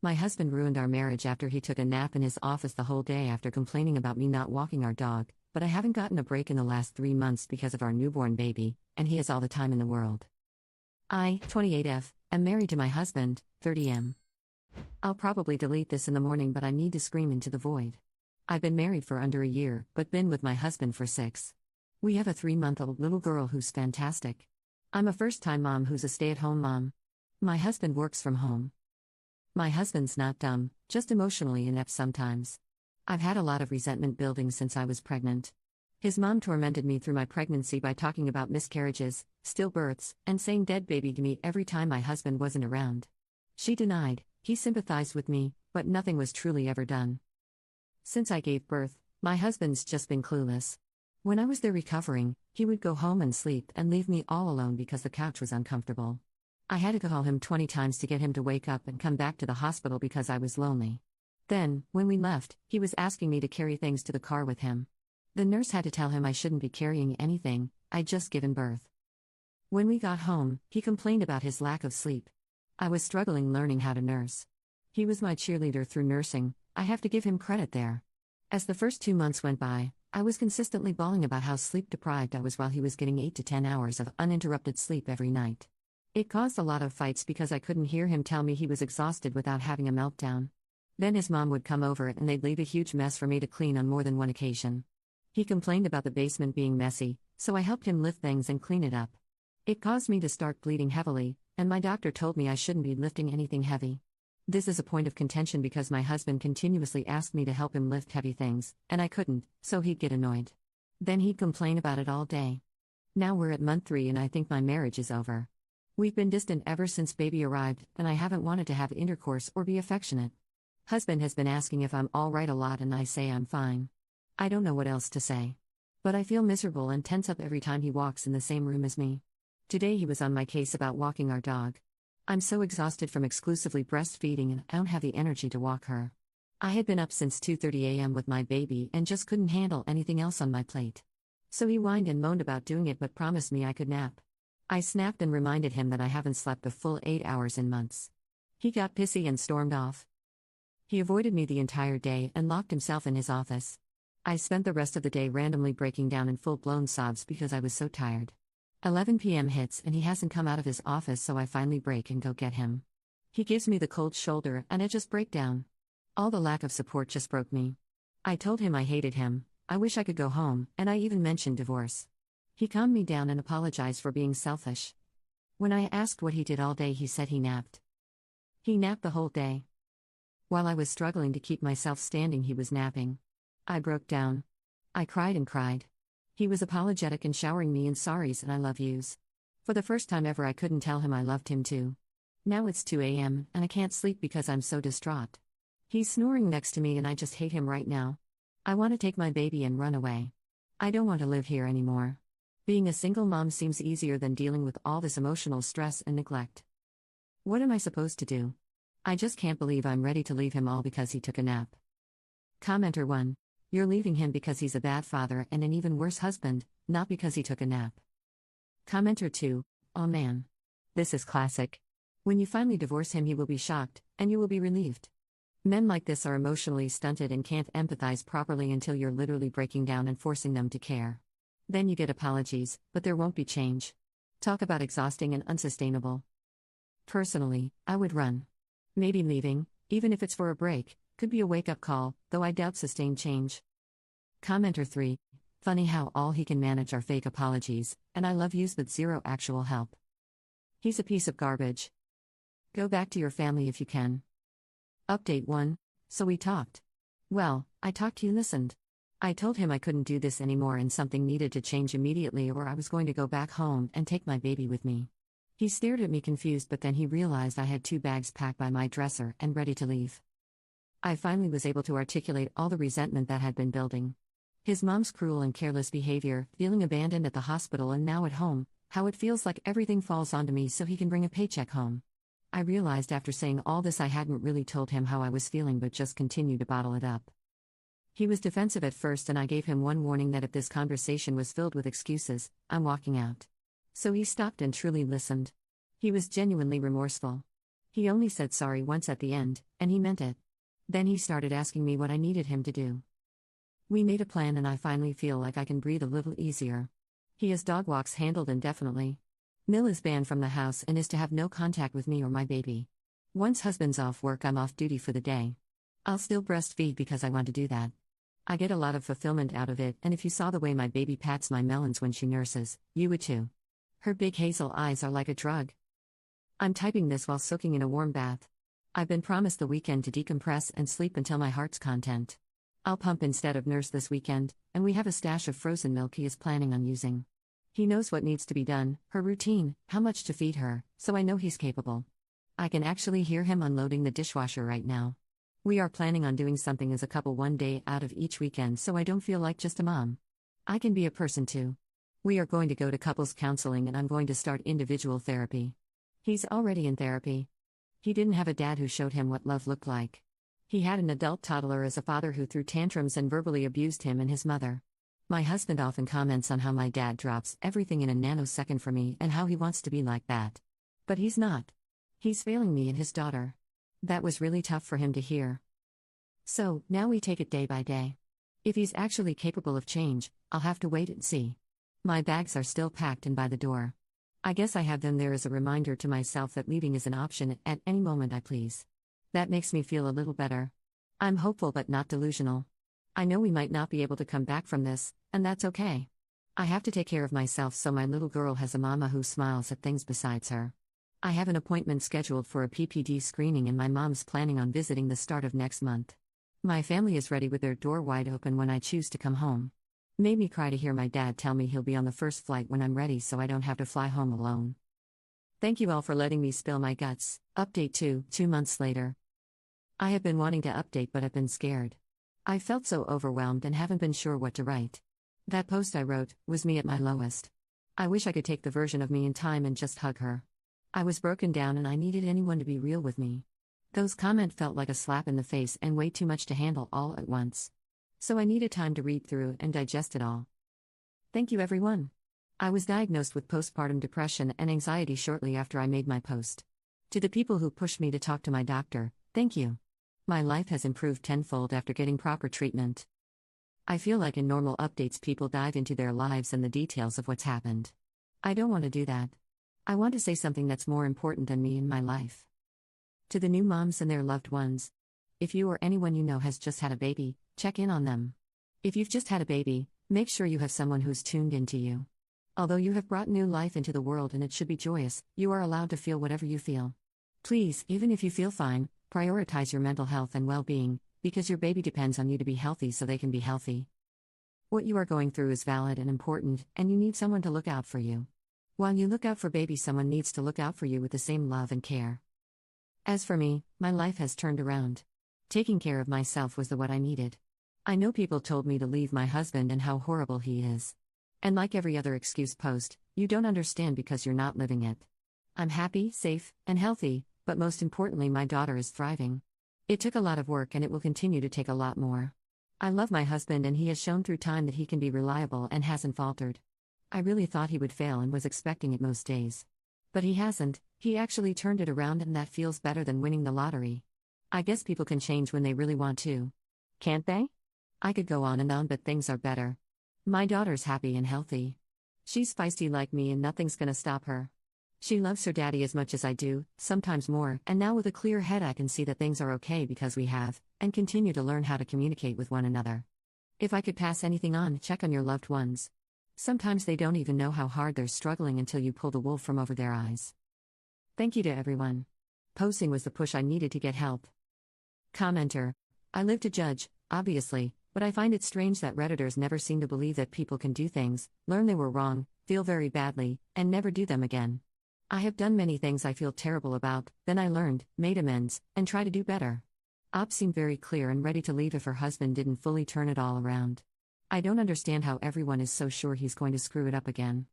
My husband ruined our marriage after he took a nap in his office the whole day after complaining about me not walking our dog, but I haven't gotten a break in the last 3 months because of our newborn baby, and he has all the time in the world. I, 28F, am married to my husband, 30M. I'll probably delete this in the morning, but I need to scream into the void. I've been married for under a year, but been with my husband for 6. We have a 3-month-old little girl who's fantastic. I'm a first-time mom who's a stay-at-home mom. My husband works from home. My husband's not dumb, just emotionally inept sometimes. I've had a lot of resentment building since I was pregnant. His mom tormented me through my pregnancy by talking about miscarriages, stillbirths, and saying dead baby to me every time my husband wasn't around. She denied, he sympathized with me, but nothing was truly ever done. Since I gave birth, my husband's just been clueless. When I was there recovering, he would go home and sleep and leave me all alone because the couch was uncomfortable. I had to call him 20 times to get him to wake up and come back to the hospital because I was lonely. Then, when we left, he was asking me to carry things to the car with him. The nurse had to tell him I shouldn't be carrying anything, I'd just given birth. When we got home, he complained about his lack of sleep. I was struggling learning how to nurse. He was my cheerleader through nursing, I have to give him credit there. As the first 2 months went by, I was consistently bawling about how sleep deprived I was while he was getting 8 to 10 hours of uninterrupted sleep every night. It caused a lot of fights because I couldn't hear him tell me he was exhausted without having a meltdown. Then his mom would come over and they'd leave a huge mess for me to clean on more than one occasion. He complained about the basement being messy, so I helped him lift things and clean it up. It caused me to start bleeding heavily, and my doctor told me I shouldn't be lifting anything heavy. This is a point of contention because my husband continuously asked me to help him lift heavy things, and I couldn't, so he'd get annoyed. Then he'd complain about it all day. Now we're at month 3 and I think my marriage is over. We've been distant ever since baby arrived, and I haven't wanted to have intercourse or be affectionate. Husband has been asking if I'm all right a lot and I say I'm fine. I don't know what else to say. But I feel miserable and tense up every time he walks in the same room as me. Today he was on my case about walking our dog. I'm so exhausted from exclusively breastfeeding and I don't have the energy to walk her. I had been up since 2:30 a.m. with my baby and just couldn't handle anything else on my plate. So he whined and moaned about doing it but promised me I could nap. I snapped and reminded him that I haven't slept a full 8 hours in months. He got pissy and stormed off. He avoided me the entire day and locked himself in his office. I spent the rest of the day randomly breaking down in full-blown sobs because I was so tired. 11 p.m. hits and he hasn't come out of his office, so I finally break and go get him. He gives me the cold shoulder and I just break down. All the lack of support just broke me. I told him I hated him, I wish I could go home, and I even mentioned divorce. He calmed me down and apologized for being selfish. When I asked what he did all day, he said he napped. He napped the whole day. While I was struggling to keep myself standing, he was napping. I broke down. I cried and cried. He was apologetic and showering me in sorries and I love yous. For the first time ever I couldn't tell him I loved him too. Now it's 2 a.m. and I can't sleep because I'm so distraught. He's snoring next to me and I just hate him right now. I want to take my baby and run away. I don't want to live here anymore. Being a single mom seems easier than dealing with all this emotional stress and neglect. What am I supposed to do? I just can't believe I'm ready to leave him all because he took a nap. Commenter 1. You're leaving him because he's a bad father and an even worse husband, not because he took a nap. Commenter 2. Oh man. This is classic. When you finally divorce him, he will be shocked, and you will be relieved. Men like this are emotionally stunted and can't empathize properly until you're literally breaking down and forcing them to care. Then you get apologies, but there won't be change. Talk about exhausting and unsustainable. Personally, I would run. Maybe leaving, even if it's for a break, could be a wake-up call, though I doubt sustained change. Commenter 3. Funny how all he can manage are fake apologies, and I love yous with zero actual help. He's a piece of garbage. Go back to your family if you can. Update 1. So we talked. Well, I talked, he listened. I told him I couldn't do this anymore and something needed to change immediately or I was going to go back home and take my baby with me. He stared at me confused, but then he realized I had 2 bags packed by my dresser and ready to leave. I finally was able to articulate all the resentment that had been building. His mom's cruel and careless behavior, feeling abandoned at the hospital and now at home, how it feels like everything falls onto me so he can bring a paycheck home. I realized after saying all this I hadn't really told him how I was feeling but just continued to bottle it up. He was defensive at first and I gave him one warning that if this conversation was filled with excuses, I'm walking out. So he stopped and truly listened. He was genuinely remorseful. He only said sorry once at the end, and he meant it. Then he started asking me what I needed him to do. We made a plan and I finally feel like I can breathe a little easier. He has dog walks handled indefinitely. Mill is banned from the house and is to have no contact with me or my baby. Once husband's off work, I'm off duty for the day. I'll still breastfeed because I want to do that. I get a lot of fulfillment out of it, and if you saw the way my baby pats my melons when she nurses, you would too. Her big hazel eyes are like a drug. I'm typing this while soaking in a warm bath. I've been promised the weekend to decompress and sleep until my heart's content. I'll pump instead of nurse this weekend, and we have a stash of frozen milk he is planning on using. He knows what needs to be done, her routine, how much to feed her, so I know he's capable. I can actually hear him unloading the dishwasher right now. We are planning on doing something as a couple one day out of each weekend so I don't feel like just a mom. I can be a person too. We are going to go to couples counseling and I'm going to start individual therapy. He's already in therapy. He didn't have a dad who showed him what love looked like. He had an adult toddler as a father who threw tantrums and verbally abused him and his mother. My husband often comments on how my dad drops everything in a nanosecond for me and how he wants to be like that. But he's not. He's failing me and his daughter. That was really tough for him to hear. So, now we take it day by day. If he's actually capable of change, I'll have to wait and see. My bags are still packed and by the door. I guess I have them there as a reminder to myself that leaving is an option at any moment I please. That makes me feel a little better. I'm hopeful but not delusional. I know we might not be able to come back from this, and that's okay. I have to take care of myself so my little girl has a mama who smiles at things besides her. I have an appointment scheduled for a PPD screening and my mom's planning on visiting the start of next month. My family is ready with their door wide open when I choose to come home. Made me cry to hear my dad tell me he'll be on the first flight when I'm ready so I don't have to fly home alone. Thank you all for letting me spill my guts. Update 2 months later. I have been wanting to update but have been scared. I felt so overwhelmed and haven't been sure what to write. That post I wrote was me at my lowest. I wish I could take the version of me in time and just hug her. I was broken down and I needed anyone to be real with me. Those comments felt like a slap in the face and way too much to handle all at once. So I needed time to read through and digest it all. Thank you everyone. I was diagnosed with postpartum depression and anxiety shortly after I made my post. To the people who pushed me to talk to my doctor, thank you. My life has improved tenfold after getting proper treatment. I feel like in normal updates people dive into their lives and the details of what's happened. I don't want to do that. I want to say something that's more important than me in my life. To the new moms and their loved ones. If you or anyone you know has just had a baby, check in on them. If you've just had a baby, make sure you have someone who's tuned into you. Although you have brought new life into the world and it should be joyous, you are allowed to feel whatever you feel. Please, even if you feel fine, prioritize your mental health and well-being, because your baby depends on you to be healthy so they can be healthy. What you are going through is valid and important, and you need someone to look out for you. While you look out for baby, someone needs to look out for you with the same love and care. As for me, my life has turned around. Taking care of myself was what I needed. I know people told me to leave my husband and how horrible he is. And like every other excuse post, you don't understand because you're not living it. I'm happy, safe, and healthy, but most importantly my daughter is thriving. It took a lot of work and it will continue to take a lot more. I love my husband and he has shown through time that he can be reliable and hasn't faltered. I really thought he would fail and was expecting it most days. But he hasn't, he actually turned it around and that feels better than winning the lottery. I guess people can change when they really want to. Can't they? I could go on and on but things are better. My daughter's happy and healthy. She's feisty like me and nothing's gonna stop her. She loves her daddy as much as I do, sometimes more, and now with a clear head I can see that things are okay because we have, and continue to learn how to communicate with one another. If I could pass anything on, check on your loved ones. Sometimes they don't even know how hard they're struggling until you pull the wool from over their eyes. Thank you to everyone. Posting was the push I needed to get help. Commenter. I live to judge, obviously, but I find it strange that Redditors never seem to believe that people can do things, learn they were wrong, feel very badly, and never do them again. I have done many things I feel terrible about, then I learned, made amends, and try to do better. Op seemed very clear and ready to leave if her husband didn't fully turn it all around. I don't understand how everyone is so sure he's going to screw it up again.